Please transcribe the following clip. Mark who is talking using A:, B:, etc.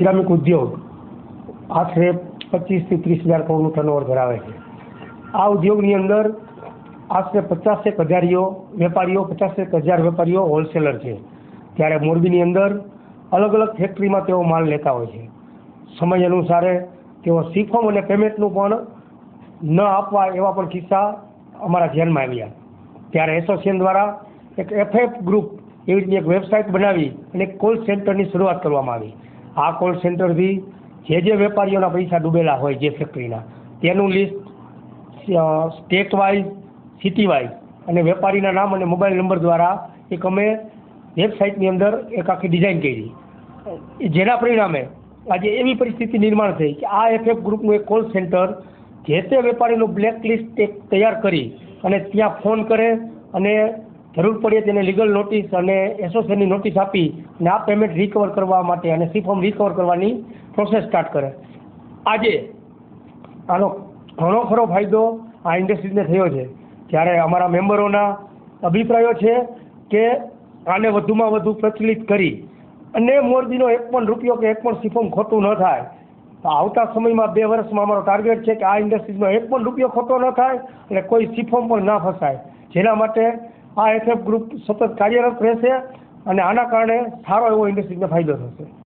A: Ceramic ઉદ્યોગ આશરે 25 થી 30 હજાર કરોડનું ટર્નઓવર ધરાવે છે। આ ઉદ્યોગની અંદર આશરે 50 હજારીઓ વેપારીઓ 50 હજાર વેપારીઓ હોલસેલર છે। ત્યારે મોરબીની અંદર અલગ અલગ ફેક્ટરીમાં તેઓ માલ લેતા હોય છે। સમય અનુસારે તેઓ સિફોમ અને પેમેન્ટનું પણ ન આપવા એવા પણ કિસ્સા અમારા ધ્યાનમાં આવ્યા। ત્યારે એસોસિએશન દ્વારા એક એફએફ ગ્રુપ એવી રીતની એક વેબસાઇટ બનાવી અને એક કોલ સેન્ટરની શરૂઆત કરવામાં આવી। આ કોલ સેન્ટરથી જે વેપારીઓના પૈસા ડૂબેલા હોય જે ફેક્ટરીના તેનું list state wise city wise અને વેપારીના નામ અને મોબાઈલ નંબર દ્વારા એક અમે વેબસાઇટની અંદર એક આખી ડિઝાઇન કરી, જેના પરિણામે આજે એવી પરિસ્થિતિ નિર્માણ થઈ કે આ એફએફ ગ્રુપનું એક કોલ સેન્ટર જે તે વેપારીનું બ્લેક લિસ્ટ એક તૈયાર કરી અને ત્યાં ફોન કરે અને જરૂર પડે તેને લીગલ નોટિસ અને એસોસિએશનની નોટિસ આપી અને આ પેમેન્ટ રિકવર કરવા માટે અને સિફોર્મ રિકવર કરવાની પ્રોસેસ સ્ટાર્ટ કરે। આજે આનો ઘણો ખરો ફાયદો આ ઇન્ડસ્ટ્રીને થયો છે। ત્યારે અમારા મેમ્બરોના અભિપ્રાયો છે કે આને વધુમાં વધુ પ્રચલિત કરી અને મોરબીનો એક પણ રૂપિયો કે એક પણ સિફોર્મ ખોટું ન થાય તો આવતા સમયમાં 2 વર્ષમાં અમારો ટાર્ગેટ છે કે આ ઇન્ડસ્ટ્રીઝમાં એક પણ રૂપિયો ખોટો ન થાય અને કોઈ સિફોર્મ પણ ના ફસાય, જેના માટે આ એફએફ ગ્રુપ સતત કાર્યરત રહેશે અને આના કારણે સારો એવો ઇન્ડસ્ટ્રીને ફાયદો થશે।